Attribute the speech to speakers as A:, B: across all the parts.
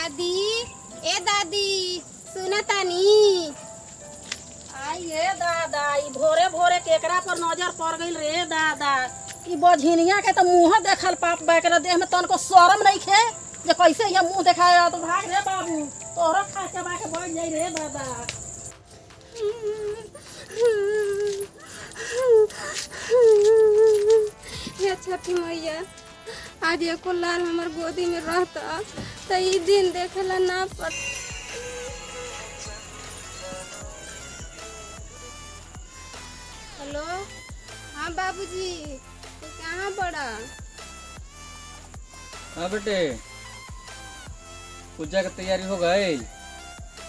A: दादी ए दादी सुना तानी।
B: आई हे दादा ई भोरे भोरे केकरा पर नजर पड़ गई रे दादा। ई बझिनिया के तो मुंह देखल पाप बैकर देह में तनको शरम नहीं खे जे कैसे ये मुंह देखाया। तो भाग रे बाबू तोहरा खा के बाके बढ़ जाई रे दादा।
A: हे छठी मैया आज एको लाल हमार गोदी में रहता तो ई दिन देखेला ना पड़। हेलो हाँ बाबूजी तू कहाँ पड़ा?
C: हाँ बेटे पूजा की तैयारी हो गई?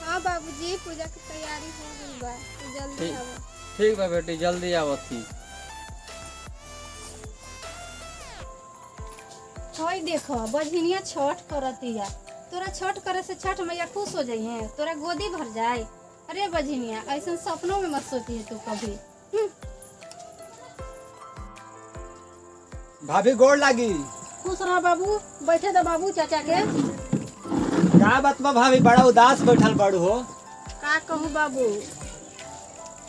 A: हाँ बाबूजी पूजा की तैयारी हो गई बा, तू जल्दी आवा।
C: ठीक बा बेटी जल्दी आवत थी।
B: होई देखो बझिनिया छठ करतिया। तोरा छठ करे से छठ मैया खुश हो जाई है, तोरा गोदी भर जाए। अरे बझिनिया ऐसा सपनों में मत सोची है तू कभी।
D: भाभी गोड़ लागी।
B: खुश रह बाबू, बैठे दो बाबू चाचा के।
D: का बात बा भाभी बड़ा उदास बैठल बड़ू हो?
B: का कहूँ बाबू,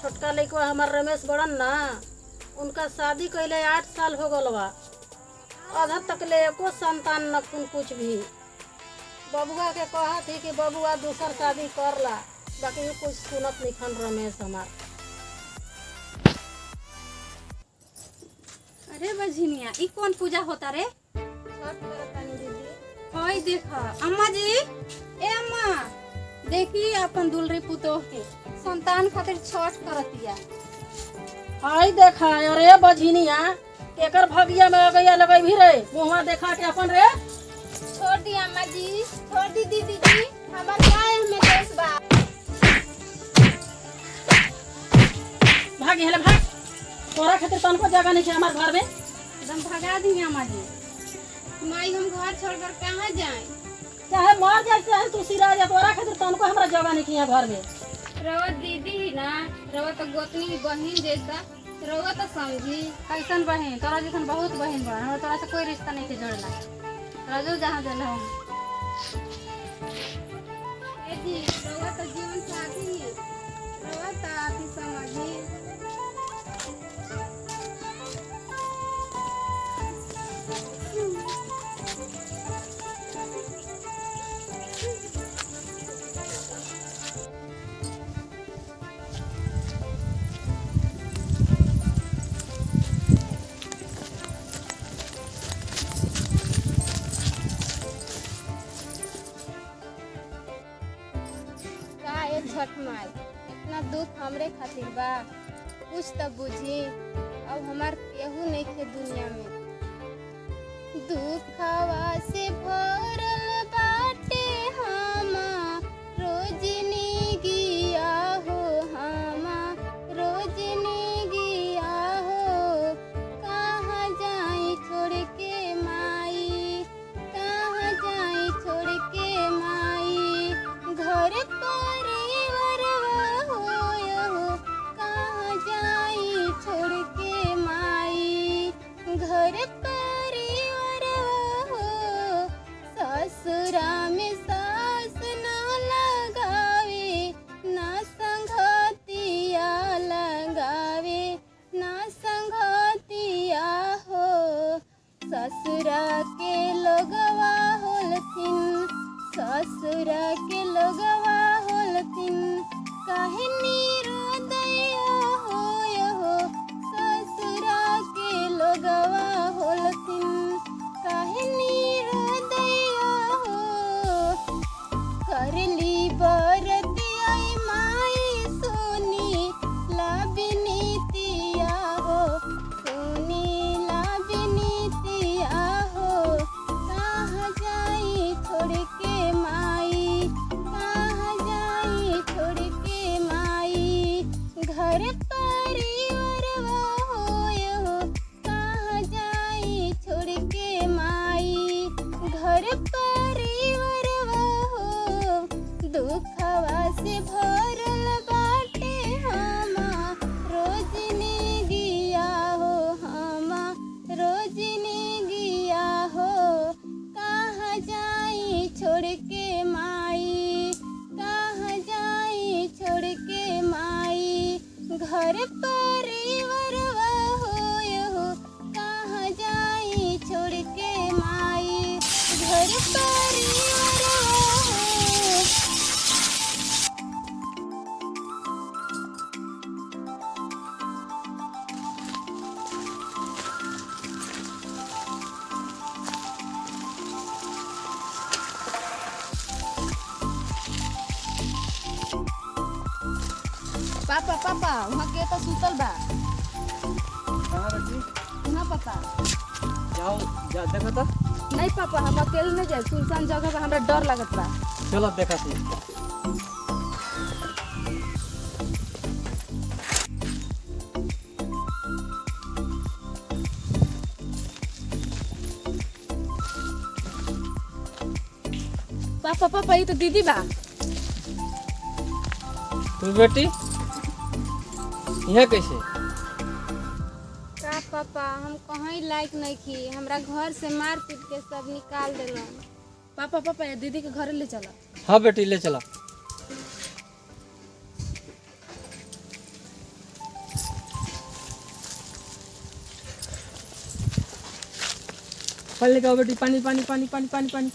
B: छोटका लड़का हमार रमेश बड़न ना, उनका शादी कैले 8 साल हो गल बा। आधा तक ले एको संतान न कुछ भी। बबुआ के कहा थी कि बबुआ दूसर शादी कर ला, बाकी ये कुछ सुनत नहीं खन रमेश हमार।
A: अरे बझिनिया ई कौन पूजा होता रे?
B: छठ करतानी दीदी।
A: होई देखा अम्मा जी ए अम्मा देखी अपन दुलरी पुतोह के संतान खातिर छठ करतिया।
B: हाय देखा अरे बझिनिया केकर भगिया में गया लगई भी रे, मुंहवा देखा के अपन रे।
A: छोड़ दी अम्मा जी, छोड़ दी दीदी जी, हमार काय हमें दोष बा।
B: भाग हेले भाग, तोरा खातिर तनको जगह नहीं है हमार घर में।
A: एकदम भगा दी अम्मा जी। माई हम घर छोड़कर कहाँ जाएं?
B: चाहे मर जाए चाहे तू सिरा जा, तोरा खातिर तनको हमरा जगह नहीं है घर में।
A: रवा दीदी ही ना, रवा तो गोतनी की बहन जैसा, रवा तो समझी।
B: कैसन बहन? तोरा जैसन बहुत बहन बा, हमरा तोरा से कोई रिश्ता नहीं के जोड़ला। राजू जहाँ दिल हम
A: ए जी रवा तो जीवन साथी है, रवा तो आप ही समझी। छठ माई इतना दुख हमरे खातिर बा, कुछ तो बुझी। अब हमार केहू नहीं थे दुनिया में। दुखवा से भरल बाटे हमार रोजनी गिया हो, हमार रोजनी गिया हो। कहाँ जाई छोड़ के माई, कहाँ जाई छोड़ के माई। घर परिवार हो कहाँ जाई छोड़ के माई। घर परिवार हो ससुरा में सास ना लगावे, ना संगतिया लगावे, ना संगतिया हो। ससुरा के लोगवा होलथिन, ससुरा के लोगवा होलथिन। काहे निरोदय हो ससुरा के लोगवा होलथिन। काहे निरोदय हो करली बरतिया माई सोनी लाबिनीतिया हो, सोनी लाबिनीतिया हो। कहाँ जाई छोड़ के माई, कहाँ जाई छोड़ के माई। पापा पापा वहाँ के तो सुतल बा।
C: कहाँ बेटी?
A: वहाँ पापा।
C: जाओ जा देखो तो।
A: नहीं पापा हम अकेले नहीं जाए, सुनसान जगह पे हमरा डर लगत बा।
C: चलो देखा थी।
A: पापा पापा ये तो दीदी बा।
C: तू बेटी यहाँ कैसे?
A: का पापा हम कहीं लायक नहीं की, हमरा घर से मार पीट के सब निकाल देलन। पापा पापा ये दीदी के घर ले चला।
C: हाँ बेटी ले चला। पानी लेके आओ बेटी, पानी पानी पानी पानी पानी पानी।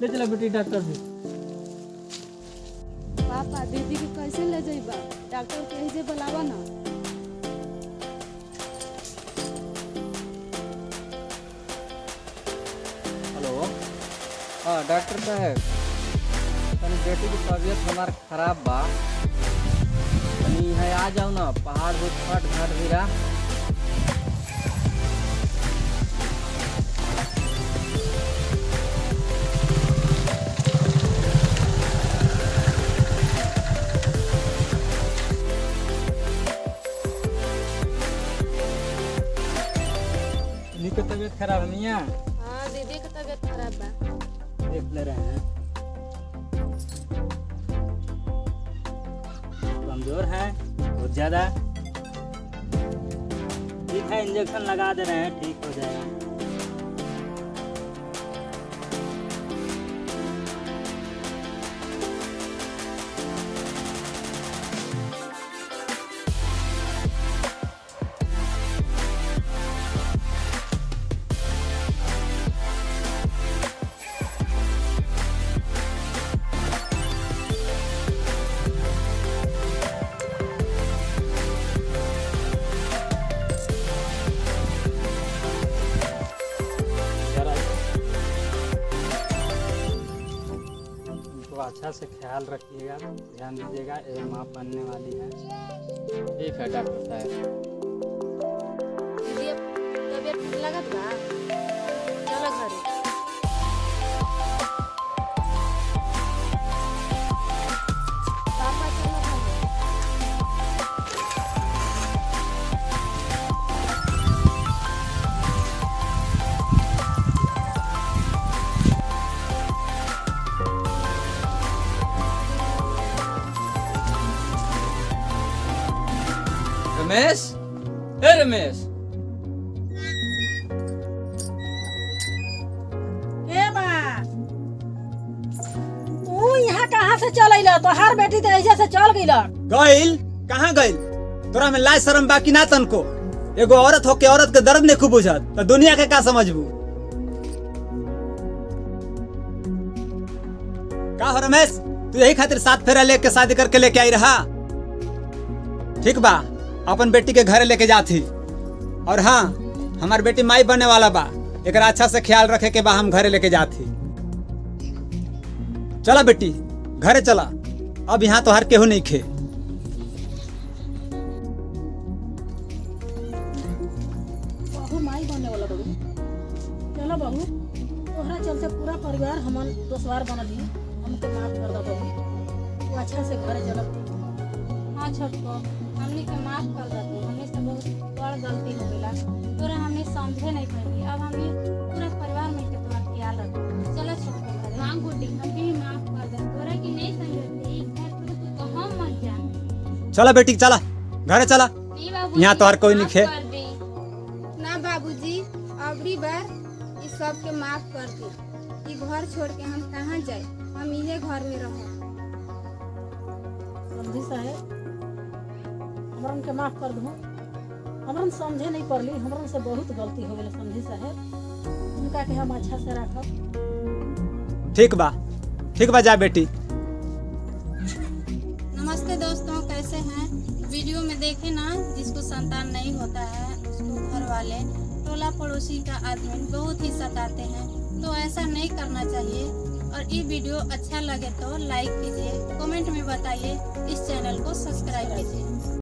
C: ले चला बेटी डॉक्टर से।
A: पापा दीदी के कैसे ले जाइबा? डॉक्टर के जे बुलावा ना।
C: हेलो हाँ डॉक्टर साहब, तनी बेटी की तबीयत हमार खराब बा, तनी यहाँ आ जाओ ना। पहाड़ फट घाट गिरा। तबीयत खराब नहीं है?
A: हाँ दीदी के तबीयत खराब बा।
C: देख ले रहे हैं।
E: कमजोर है बहुत ज्यादा। ठीक है इंजेक्शन लगा दे रहे हैं, ठीक हो जाएगा। अच्छा से ख्याल रखिएगा, ध्यान दीजिएगा, एवं आप बनने वाली है।
C: ठीक है डॉक्टर साहब।
A: दीदी अब तबीयत लगत बा, चलो घरे। पापा चलो घरे।
C: रमेश, ए रमेश,
B: के बा तू यहाँ कहाँ से चल अइला? तो हर बेटी तो ऐसे से चल गइल।
D: गइल कहाँ गइल? तोरा में लाज शर्म बाकी ना तनको? एगो औरत होके औरत के दर्द नहीं खूब बुझत तो दुनिया के का समझबू? का हो रमेश, तू यही खातिर 7 फेरा लेके शादी करके लेके आई रहा? ठीक बा, अपन बेटी के घरे लेके जाती। और हाँ, हमार बेटी माई बनने वाला बा, एकरा अच्छा से ख्याल रखे के बा, हम घरे लेके जाती। चला बेटी घरे चला, अब यहाँ तो हर केहू नहीं खे।
B: बहू माई बनने वाला बहू। चलो बहू, तोहरा चलते पूरा परिवार हमन दोसवार बनल ही। हमके माफ कर दो बहू, तू अच्छा से घरे चल।
A: हाँ छोटको, हमने के माफ कर दे, हमने से बहुत बड़ गलती हो गया। तोरा हमने समझे नहीं पाई, अब हमने पूरा परिवार में के तोरा ख्याल रखो। चलो छोटको घरे। हाँ गुड्डी, हम भी माफ कर दे, तोरा की नहीं समझते, एक घर पे तू तो हम मत जा।
D: चला बेटी चला घरे चला, यहाँ तो हर कोई नहीं खे।
A: ना बाबूजी, अबरी बार इस सब के माफ कर दी। ये घर छोड़ के हम कहाँ जाए, हम इहे घर में रहो।
B: समझी साहेब, हमरन के माफ कर दो। हमरन समझे नहीं पड़ली, हमरन से बहुत गलती हो गई। समझी साहेब, उनका के हम अच्छा से रखब।
D: ठीक बा जा बेटी।
A: नमस्ते दोस्तों, कैसे हैं? वीडियो में देखे ना, जिसको संतान नहीं होता है उसको घर वाले टोला पड़ोसी का आदमी बहुत ही सताते हैं। तो ऐसा नहीं करना चाहिए। और ये वीडियो अच्छा लगे तो लाइक कीजिए, कमेंट में बताइए, इस चैनल को सब्सक्राइब कीजिए।